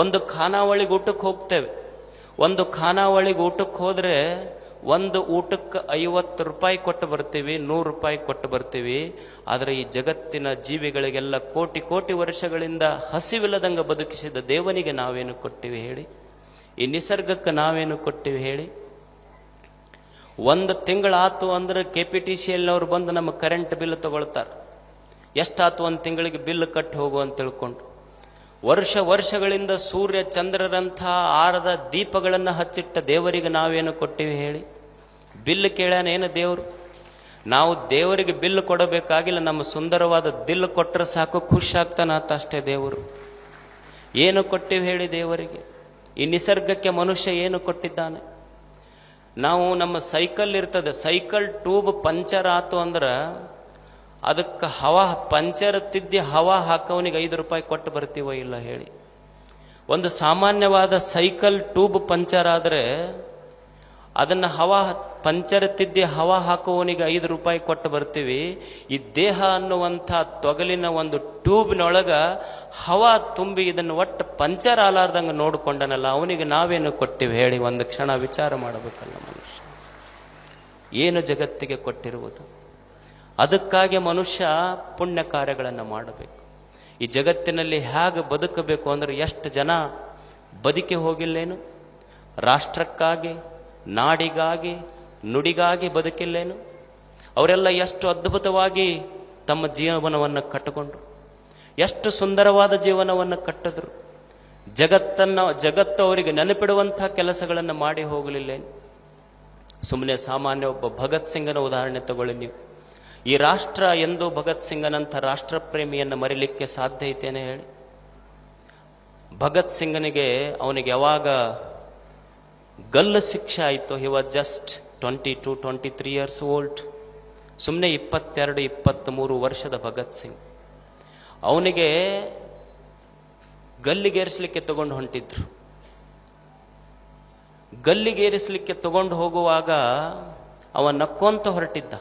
ಒಂದು ಖಾನಾವಳಿಗೆ ಊಟಕ್ಕೆ ಹೋಗ್ತೇವೆ. ಒಂದು ಖಾನಾವಳಿಗೆ ಊಟಕ್ಕೆ ಹೋದ್ರೆ ಒಂದು ಊಟಕ್ಕೆ 50 ರೂಪಾಯಿ ಕೊಟ್ಟು ಬರ್ತೀವಿ, 100 ರೂಪಾಯಿ ಕೊಟ್ಟು ಬರ್ತೀವಿ. ಆದರೆ ಈ ಜಗತ್ತಿನ ಜೀವಿಗಳಿಗೆಲ್ಲ ಕೋಟಿ ಕೋಟಿ ವರ್ಷಗಳಿಂದ ಹಸಿವಿಲ್ಲದಂಗ ಬದುಕಿಸಿದ ದೇವನಿಗೆ ನಾವೇನು ಕೊಟ್ಟಿವಿ ಹೇಳಿ? ಈ ನಿಸರ್ಗಕ್ಕೆ ನಾವೇನು ಕೊಟ್ಟಿವಿ ಹೇಳಿ? ಒಂದು ತಿಂಗಳಾತು ಅಂದ್ರೆ KPTCLನವ್ರು ಬಂದು ನಮ್ಮ ಕರೆಂಟ್ ಬಿಲ್ ತಗೊಳ್ತಾರೆ. ಎಷ್ಟಾತು ಒಂದು ತಿಂಗಳಿಗೆ ಬಿಲ್ ಕಟ್ಟಿ ಹೋಗು ಅಂತ ತಿಳ್ಕೊಂಡು. ವರ್ಷಗಳಿಂದ ಸೂರ್ಯ ಚಂದ್ರರಂಥ ಆರದ ದೀಪಗಳನ್ನು ಹಚ್ಚಿಟ್ಟ ದೇವರಿಗೆ ನಾವೇನು ಕೊಟ್ಟಿವಿ ಹೇಳಿ? ಬಿಲ್ ಕೇಳ್ಯಾನ ಏನು ದೇವರು? ನಾವು ದೇವರಿಗೆ ಬಿಲ್ ಕೊಡಬೇಕಾಗಿಲ್ಲ, ನಮ್ಮ ಸುಂದರವಾದ ದಿಲ್ ಕೊಟ್ಟರೆ ಸಾಕು, ಖುಷಿ ಆಗ್ತಾನಾತ ಅಷ್ಟೇ ದೇವರು. ಏನು ಕೊಟ್ಟಿವಿ ಹೇಳಿ ದೇವರಿಗೆ? ಈ ನಿಸರ್ಗಕ್ಕೆ ಮನುಷ್ಯ ಏನು ಕೊಟ್ಟಿದ್ದಾನೆ? ನಾವು ನಮ್ಮ ಸೈಕಲ್ ಇರ್ತದೆ, ಸೈಕಲ್ ಟ್ಯೂಬ್ ಪಂಚರ್ ಆತು ಅಂದ್ರೆ ಅದಕ್ಕೆ ಹವಾ ಪಂಚರ್ ತಿದ್ದಿ ಹವಾ ಹಾಕೋನಿಗೆ 5 ರೂಪಾಯಿ ಕೊಟ್ಟು ಬರ್ತೀವೋ ಇಲ್ಲ ಹೇಳಿ? ಒಂದು ಸಾಮಾನ್ಯವಾದ ಸೈಕಲ್ ಟ್ಯೂಬ್ ಪಂಚರ್ ಆದರೆ ಅದನ್ನು ಪಂಚರ್ ತಿದ್ದಿ ಹವಾ ಹಾಕುವವನಿಗೆ 5 ರೂಪಾಯಿ ಕೊಟ್ಟು ಬರ್ತೀವಿ. ಈ ದೇಹ ಅನ್ನುವಂಥ ತೊಗಲಿನ ಒಂದು ಟ್ಯೂಬ್ನೊಳಗ ಹವಾ ತುಂಬಿ ಇದನ್ನು ಒಟ್ಟು ಪಂಚರ್ ಆಲಾರ್ದಂಗೆ ನೋಡ್ಕೊಂಡನಲ್ಲ, ಅವನಿಗೆ ನಾವೇನು ಕೊಟ್ಟಿವಿ ಹೇಳಿ? ಒಂದು ಕ್ಷಣ ವಿಚಾರ ಮಾಡಬೇಕಲ್ಲ ಮನುಷ್ಯ. ಏನು ಜಗತ್ತಿಗೆ ಕೊಟ್ಟಿರುವುದು? ಅದಕ್ಕಾಗಿ ಮನುಷ್ಯ ಪುಣ್ಯ ಕಾರ್ಯಗಳನ್ನು ಮಾಡಬೇಕು. ಈ ಜಗತ್ತಿನಲ್ಲಿ ಹೇಗೆ ಬದುಕಬೇಕು ಅಂದ್ರೆ ಎಷ್ಟು ಜನ ಬದುಕಿ ಹೋಗಿಲ್ಲೇನು? ರಾಷ್ಟ್ರಕ್ಕಾಗಿ, ನಾಡಿಗಾಗಿ, ನುಡಿಗಾಗಿ ಬದುಕಿಲ್ಲೇನು? ಅವರೆಲ್ಲ ಎಷ್ಟು ಅದ್ಭುತವಾಗಿ ತಮ್ಮ ಜೀವನವನ್ನು ಕಟ್ಟಿಕೊಂಡ್ರು, ಎಷ್ಟು ಸುಂದರವಾದ ಜೀವನವನ್ನು ಕಟ್ಟಿದ್ರು. ಜಗತ್ತು ಅವರಿಗೆ ನೆನಪಿಡುವಂಥ ಕೆಲಸಗಳನ್ನು ಮಾಡಿ ಹೋಗಲಿಲ್ಲೇನು? ಸುಮ್ಮನೆ ಸಾಮಾನ್ಯ ಒಬ್ಬ ಭಗತ್ ಸಿಂಗನ ಉದಾಹರಣೆ ತಗೊಳ್ಳಿ ನೀವು. ಈ ರಾಷ್ಟ್ರ ಎಂದು ಭಗತ್ ಸಿಂಗನಂಥ ರಾಷ್ಟ್ರ ಪ್ರೇಮಿಯನ್ನು ಮರಿಲಿಕ್ಕೆ ಸಾಧ್ಯ ಐತೇನೆ ಹೇಳಿ? ಭಗತ್ ಸಿಂಗನಿಗೆ ಅವನಿಗೆ ಯಾವಾಗ ಗಲ್ಲು ಶಿಕ್ಷೆ ಆಯಿತು, he was just 22-23 years old. ಸುಮ್ಮನೆ 22-23 ವರ್ಷದ ಭಗತ್ ಸಿಂಗ್. ಅವನಿಗೆ ಗಲ್ಲಿಗೇರಿಸಲಿಕ್ಕೆ ತಗೊಂಡು ಹೊಂಟಿದ್ರು. ಗಲ್ಲಿಗೇರಿಸಲಿಕ್ಕೆ ತಗೊಂಡು ಹೋಗುವಾಗ ಅವ ನಕ್ಕೊಂತ ಹೊರಟಿದ್ದ.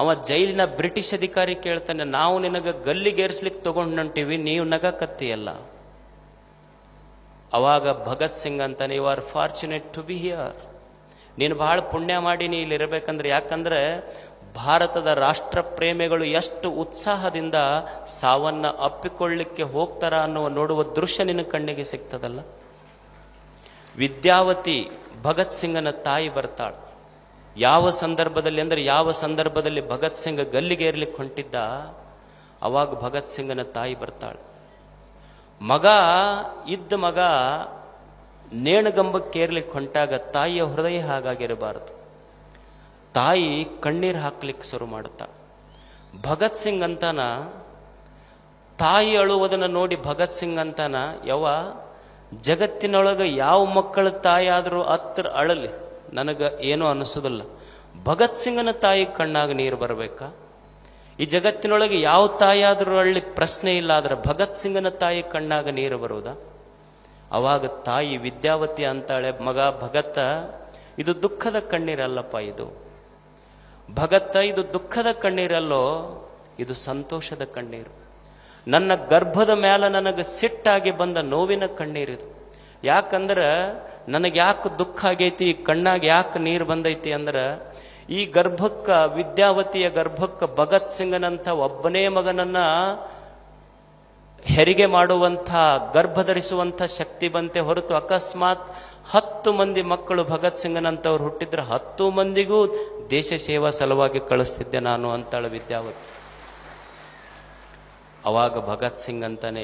ಅವ ಜೈಲಿನ ಬ್ರಿಟಿಷ್ ಅಧಿಕಾರಿ ಕೇಳ್ತಾನೆ, ನಾವು ನಿನಗೆ ಗಲ್ಲಿಗೇರಿಸ್ಲಿಕ್ಕೆ ತಗೊಂಡು ಹೊಂಟಿವಿ, ನೀವು ನಗಕತ್ತೀಯಲ್ಲ. ಅವಾಗ ಭಗತ್ ಸಿಂಗ್ ಅಂತಾನೆ, you are fortunate to be here. ನೀನು ಬಹಳ ಪುಣ್ಯ ಮಾಡಿ ನೀ ಇಲ್ಲಿ ಇರಬೇಕಂದ್ರೆ. ಯಾಕಂದ್ರೆ ಭಾರತದ ರಾಷ್ಟ್ರ ಪ್ರೇಮಿಗಳು ಎಷ್ಟು ಉತ್ಸಾಹದಿಂದ ಸಾವನ್ನ ಅಪ್ಪಿಕೊಳ್ಳಿಕ್ಕೆ ಹೋಗ್ತಾರ ಅನ್ನುವ ನೋಡುವ ದೃಶ್ಯ ನಿನ್ನ ಕಣ್ಣಿಗೆ ಸಿಗ್ತದಲ್ಲ. ವಿದ್ಯಾವತಿ ಭಗತ್ ಸಿಂಗನ ತಾಯಿ ಬರ್ತಾಳೆ. ಯಾವ ಸಂದರ್ಭದಲ್ಲಿ ಅಂದ್ರೆ, ಯಾವ ಸಂದರ್ಭದಲ್ಲಿ ಭಗತ್ ಸಿಂಗ್ ಗಲ್ಲಿಗೇರ್ಲಿಕ್ಕೆ ಹೊಂಟಿದ್ದ, ಅವಾಗ ಭಗತ್ ಸಿಂಗನ ತಾಯಿ ಬರ್ತಾಳೆ. ಮಗ ನೇಣುಗಂಬಕ್ಕೇರ್ಲಿಕ್ಕೆ ಹೊಂಟಾಗ ತಾಯಿಯ ಹೃದಯ ಹಾಗಾಗಿರಬಾರದು. ತಾಯಿ ಕಣ್ಣೀರು ಹಾಕ್ಲಿಕ್ಕೆ ಶುರು ಮಾಡುತ್ತಾ. ಭಗತ್ ಸಿಂಗ್ ಅಂತಾನ, ತಾಯಿ ಅಳುವುದನ್ನು ನೋಡಿ ಭಗತ್ ಸಿಂಗ್ ಅಂತಾನ, ಜಗತ್ತಿನೊಳಗೆ ಯಾವ ಮಕ್ಕಳ ತಾಯಿ ಆದರೂ ಹತ್ರ ಅಳಲಿ, ನನಗೆ ಏನೂ ಅನಿಸೋದಿಲ್ಲ. ಭಗತ್ ಸಿಂಗನ ತಾಯಿ ಕಣ್ಣಾಗ ನೀರು ಬರಬೇಕಾ? ಈ ಜಗತ್ತಿನೊಳಗೆ ಯಾವ ತಾಯಿ ಆದರೂ ಅಳ್ಳಿ ಪ್ರಶ್ನೆ ಇಲ್ಲ, ಆದ್ರೆ ಭಗತ್ ಸಿಂಗನ ತಾಯಿ ಕಣ್ಣಾಗ ನೀರು ಬರುವುದಾ? ಅವಾಗ ತಾಯಿ ವಿದ್ಯಾವತಿ ಅಂತಾಳೆ, ಮಗ ಭಗತ, ಇದು ದುಃಖದ ಕಣ್ಣೀರಲ್ಲಪ್ಪ, ಇದು ಭಗತ, ಇದು ದುಃಖದ ಕಣ್ಣೀರಲ್ಲೋ, ಇದು ಸಂತೋಷದ ಕಣ್ಣೀರು. ನನ್ನ ಗರ್ಭದ ಮೇಲೆ ನನಗೆ ಸಿಟ್ಟಾಗಿ ಬಂದ ನೋವಿನ ಕಣ್ಣೀರಿದು. ಯಾಕಂದ್ರೆ ನನಗೆ ಯಾಕೆ ದುಃಖ ಆಗೈತಿ, ಈ ಕಣ್ಣಾಗ ಯಾಕೆ ನೀರು ಬಂದೈತಿ ಅಂದ್ರೆ, ಈ ವಿದ್ಯಾವತಿಯ ಗರ್ಭಕ್ಕೆ ಭಗತ್ ಸಿಂಗನಂಥ ಒಬ್ಬನೇ ಮಗನನ್ನ ಹೆರಿಗೆ ಮಾಡುವಂಥ, ಗರ್ಭಧರಿಸುವಂಥ ಶಕ್ತಿ ಬಂತೆ ಹೊರತು ಅಕಸ್ಮಾತ್ 10 ಮಂದಿ ಮಕ್ಕಳು ಭಗತ್ ಸಿಂಗನಂತವ್ರು ಹುಟ್ಟಿದ್ರೆ 10 ಮಂದಿಗೂ ದೇಶ ಸೇವಾ ಸಲುವಾಗಿ ಕಳಿಸ್ತಿದ್ದೆ ನಾನು ಅಂತಾಳ ವಿದ್ಯಾವತಿ. ಅವಾಗ ಭಗತ್ ಸಿಂಗ್ ಅಂತಾನೆ,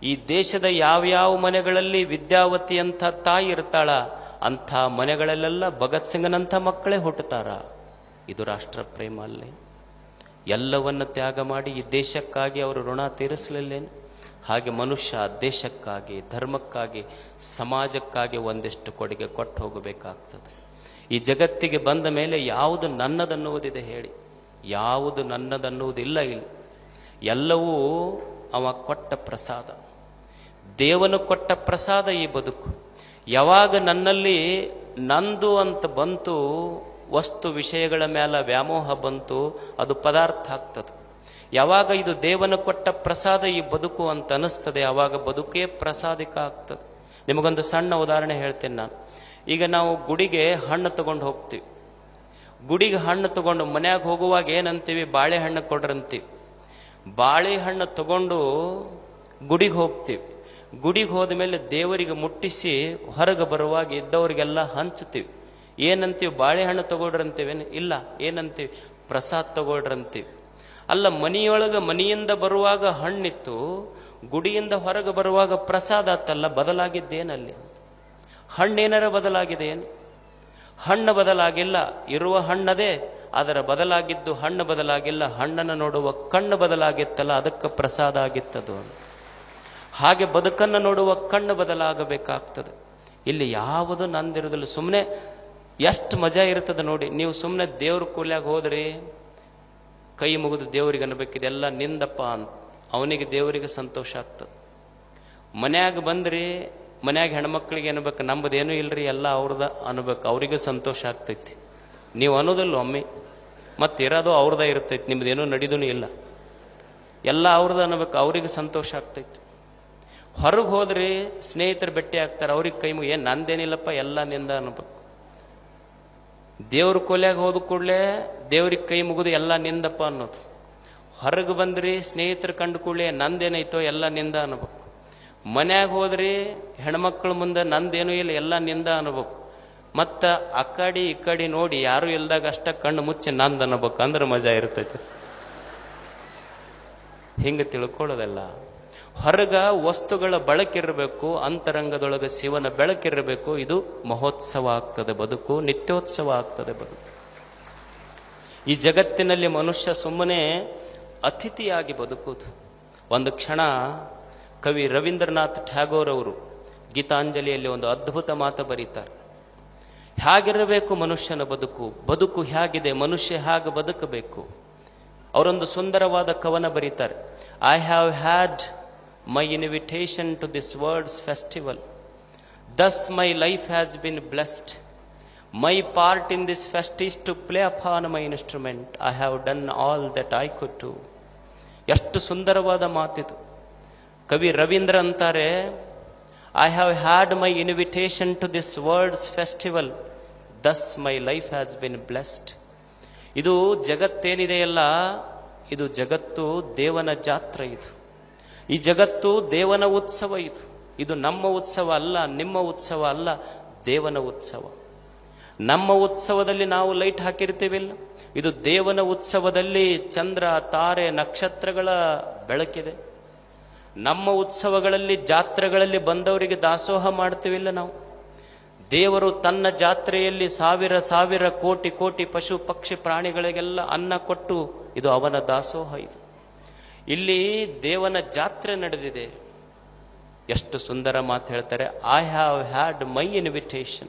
ಈ ದೇಶದ ಯಾವ್ಯಾವ ಮನೆಗಳಲ್ಲಿ ವಿದ್ಯಾವತಿ ಅಂತ ತಾಯಿ ಇರ್ತಾಳ, ಅಂಥ ಮನೆಗಳಲ್ಲೆಲ್ಲ ಭಗತ್ ಸಿಂಗನಂಥ ಮಕ್ಕಳೇ ಹುಟ್ಟುತ್ತಾರ. ಇದು ರಾಷ್ಟ್ರ ಪ್ರೇಮ ಅಲ್ಲೇ? ಎಲ್ಲವನ್ನು ತ್ಯಾಗ ಮಾಡಿ ಈ ದೇಶಕ್ಕಾಗಿ ಅವರು ಋಣ ತೀರಿಸಲಿಲ್ಲೇನು? ಹಾಗೆ ಮನುಷ್ಯ ದೇಶಕ್ಕಾಗಿ, ಧರ್ಮಕ್ಕಾಗಿ, ಸಮಾಜಕ್ಕಾಗಿ ಒಂದಿಷ್ಟು ಕೊಡುಗೆ ಕೊಟ್ಟು ಹೋಗಬೇಕಾಗ್ತದೆ. ಈ ಜಗತ್ತಿಗೆ ಬಂದ ಮೇಲೆ ಯಾವುದು ನನ್ನದನ್ನುವುದಿದೆ ಹೇಳಿ? ಯಾವುದು ನನ್ನದನ್ನುವುದಿಲ್ಲ. ಇಲ್ಲಿ ಎಲ್ಲವೂ ಅವ ಕೊಟ್ಟ ಪ್ರಸಾದ, ದೇವನು ಕೊಟ್ಟ ಪ್ರಸಾದ ಈ ಬದುಕು. ಯಾವಾಗ ನನ್ನಲ್ಲಿ ನಂದು ಅಂತ ಬಂತು, ವಸ್ತು ವಿಷಯಗಳ ಮೇಲೆ ವ್ಯಾಮೋಹ ಬಂತು, ಅದು ಪದಾರ್ಥ ಆಗ್ತದೆ. ಯಾವಾಗ ಇದು ದೇವನ ಕೊಟ್ಟ ಪ್ರಸಾದ ಈ ಬದುಕು ಅಂತ ಅನಿಸ್ತದೆ, ಆವಾಗ ಬದುಕೇ ಪ್ರಸಾದಿಕ ಆಗ್ತದೆ. ನಿಮಗೊಂದು ಸಣ್ಣ ಉದಾಹರಣೆ ಹೇಳ್ತೇನೆ ನಾನು. ಈಗ ನಾವು ಗುಡಿಗೆ ಹಣ್ಣು ತಗೊಂಡು ಹೋಗ್ತೀವಿ. ಗುಡಿಗೆ ಹಣ್ಣು ತಗೊಂಡು ಮನ್ಯಾಗ ಹೋಗುವಾಗ ಏನಂತೀವಿ? ಬಾಳೆಹಣ್ಣು ಕೊಡ್ರಂತೀವಿ. ಬಾಳೆಹಣ್ಣು ತಗೊಂಡು ಗುಡಿಗೆ ಹೋಗ್ತೀವಿ. ಗುಡಿಗೆ ಹೋದ ಮೇಲೆ ದೇವರಿಗೆ ಮುಟ್ಟಿಸಿ ಹೊರಗೆ ಬರುವಾಗ ಇದ್ದವರಿಗೆಲ್ಲ ಹಂಚ್ತೀವಿ. ಏನಂತೀವಿ? ಬಾಳೆಹಣ್ಣು ತಗೊಳ್ರಂತೀವೇನು? ಇಲ್ಲ, ಏನಂತೀವಿ? ಪ್ರಸಾದ ತಗೊಳ್ರಂತೀವಿ. ಅಲ್ಲ, ಮನೆಯಿಂದ ಬರುವಾಗ ಹಣ್ಣಿತ್ತು, ಗುಡಿಯಿಂದ ಹೊರಗೆ ಬರುವಾಗ ಪ್ರಸಾದ ಆತಲ್ಲ, ಬದಲಾಗಿದ್ದೇನಲ್ಲಿ? ಹಣ್ಣೇನಾರ ಬದಲಾಗಿದೆ ಏನು? ಹಣ್ಣು ಬದಲಾಗಿಲ್ಲ, ಇರುವ ಹಣ್ಣದೇ, ಅದರ ಬದಲಾಗಿದ್ದು ಹಣ್ಣು ಬದಲಾಗಿಲ್ಲ. ಹಣ್ಣನ್ನು ನೋಡುವ ಕಣ್ಣು ಬದಲಾಗಿತ್ತಲ್ಲ, ಅದಕ್ಕೆ ಪ್ರಸಾದ ಆಗಿತ್ತದು. ಹಾಗೆ ಬದುಕನ್ನು ನೋಡುವ ಕಣ್ಣು ಬದಲಾಗಬೇಕಾಗ್ತದೆ. ಇಲ್ಲಿ ಯಾವುದು ನಂದಿರೋದಿಲ್ಲ. ಸುಮ್ಮನೆ ಎಷ್ಟು ಮಜಾ ಇರ್ತದೆ ನೋಡಿ. ನೀವು ಸುಮ್ಮನೆ ದೇವ್ರ ಕೂಲ್ಯಾಗ ಹೋದ್ರಿ, ಕೈ ಮುಗಿದು ದೇವರಿಗೆ ಅನ್ಬೇಕಿದೆ ಎಲ್ಲ ನಿಂದಪ್ಪ ಅಂತ, ಅವನಿಗೆ ದೇವರಿಗೆ ಸಂತೋಷ ಆಗ್ತದೆ. ಮನ್ಯಾಗ ಬಂದ್ರಿ, ಮನ್ಯಾಗ ಹೆಣ್ಮಕ್ಳಿಗೆ ಅನ್ಬೇಕು, ನಮ್ಮದೇನೂ ಇಲ್ರಿ ಎಲ್ಲ ಅವ್ರದ ಅನ್ಬೇಕು, ಅವ್ರಿಗೆ ಸಂತೋಷ ಆಗ್ತೈತಿ. ನೀವು ಅನ್ನೋದಿಲ್ಲ ಒಮ್ಮೆ, ಮತ್ತೆ ಇರೋದು ಅವ್ರದ ಇರ್ತೈತಿ, ನಿಮ್ದೇನೂ ನಡೀದೂ ಇಲ್ಲ, ಎಲ್ಲ ಅವ್ರದ ಅನ್ಬೇಕು, ಅವ್ರಿಗೆ ಸಂತೋಷ ಆಗ್ತೈತಿ. ಹೊರಗೆ ಹೋದ್ರಿ, ಸ್ನೇಹಿತರು ಭೇಟಿ ಆಗ್ತಾರೆ, ಅವ್ರಿಗೆ ಕೈ ಮುಗಿ, ಏನ್ ನಂದೇನಿಲ್ಲಪ್ಪ ಎಲ್ಲ ನಿಂದ ಅನ್ಬೇಕು. ದೇವ್ರ ಕೊಲೆಯಾಗ ಹೋದ ಕೂಡಲೇ ದೇವ್ರಿಗೆ ಕೈ ಮುಗಿದು ಎಲ್ಲ ನಿಂದಪ್ಪ ಅನ್ನೋದು. ಹೊರಗೆ ಬಂದ್ರಿ, ಸ್ನೇಹಿತರು ಕಂಡು ಕೂಡಲೇ ನಂದೇನೈತೋ ಎಲ್ಲ ನಿಂದ ಅನ್ಬೇಕು. ಮನ್ಯಾಗ ಹೋದ್ರಿ, ಹೆಣ್ಮಕ್ಳ ಮುಂದೆ ನಂದೇನೂ ಇಲ್ಲ ಎಲ್ಲ ನಿಂದ ಅನ್ಬೇಕು. ಮತ್ತ ಆ ಕಡೆ ಈ ಕಡೆ ನೋಡಿ ಯಾರು ಇಲ್ದಾಗ ಅಷ್ಟ ಕಣ್ಣು ಮುಚ್ಚಿ ನಂದ ಅನ್ಬೇಕು, ಅಂದ್ರೆ ಮಜಾ ಇರ್ತೈತಿ. ಹಿಂಗೆ ತಿಳ್ಕೊಳ್ಳೋದಲ್ಲ. ಹೊರಗ ವಸ್ತುಗಳ ಬಳಕಿರಬೇಕು, ಅಂತರಂಗದೊಳಗೆ ಶಿವನ ಬೆಳಕಿರಬೇಕು. ಇದು ಮಹೋತ್ಸವ ಆಗ್ತದೆ ಬದುಕು, ನಿತ್ಯೋತ್ಸವ ಆಗ್ತದೆ ಬದುಕು. ಈ ಜಗತ್ತಿನಲ್ಲಿ ಮನುಷ್ಯ ಸುಮ್ಮನೆ ಅತಿಥಿಯಾಗಿ ಬದುಕುವುದು. ಒಂದು ಕ್ಷಣ ಕವಿ ರವೀಂದ್ರನಾಥ್ ಟ್ಯಾಗೋರ್ ಅವರು ಗೀತಾಂಜಲಿಯಲ್ಲಿ ಒಂದು ಅದ್ಭುತ ಮಾತು ಬರೀತಾರೆ. ಹೇಗಿರಬೇಕು ಮನುಷ್ಯನ ಬದುಕು, ಬದುಕು ಹೇಗಿದೆ, ಮನುಷ್ಯ ಹೇಗೆ ಬದುಕಬೇಕು. ಅವರೊಂದು ಸುಂದರವಾದ ಕವನ ಬರೀತಾರೆ. I have had my invitation to this world's festival. Thus my life has been blessed. My part in this fest is to play upon my instrument. I have done all that I could do. ಎಷ್ಟು ಸುಂದರವಾದ ಮಾತಿದು. ಕವಿ ರವೀಂದ್ರ ಅಂತಾರೆ, I have had my invitation to this world's festival. Thus my life has been blessed. ಇದು ಜಗತ್ತೇನಿದೆಯಲ್ಲ, ಇದು ಜಗತ್ತು ದೇವನ ಜಾತ್ರೆ. ಇದು ಈ ಜಗತ್ತು ದೇವನ ಉತ್ಸವ. ಇದು ನಮ್ಮ ಉತ್ಸವ ಅಲ್ಲ, ನಿಮ್ಮ ಉತ್ಸವ ಅಲ್ಲ, ದೇವನ ಉತ್ಸವ. ನಮ್ಮ ಉತ್ಸವದಲ್ಲಿ ನಾವು ಲೈಟ್ ಹಾಕಿರ್ತೀವಿಲ್ಲ, ಇದು ದೇವನ ಉತ್ಸವದಲ್ಲಿ ಚಂದ್ರ ತಾರೆ ನಕ್ಷತ್ರಗಳ ಬೆಳಕಿದೆ. ನಮ್ಮ ಉತ್ಸವಗಳಲ್ಲಿ ಜಾತ್ರೆಗಳಲ್ಲಿ ಬಂದವರಿಗೆ ದಾಸೋಹ ಮಾಡ್ತೀವಿಲ್ಲ ನಾವು. ದೇವರು ತನ್ನ ಜಾತ್ರೆಯಲ್ಲಿ ಸಾವಿರ ಸಾವಿರ ಕೋಟಿ ಕೋಟಿ ಪಶು ಪಕ್ಷಿ ಪ್ರಾಣಿಗಳಿಗೆಲ್ಲ ಅನ್ನ ಕೊಟ್ಟು ಇದು ಅವನ ದಾಸೋಹ. ಇದು ಇಲ್ಲಿ ದೇವನ ಜಾತ್ರೆ ನಡೆದಿದೆ. ಎಷ್ಟು ಸುಂದರ ಮಾತು ಹೇಳ್ತಾರೆ. I have had my invitation.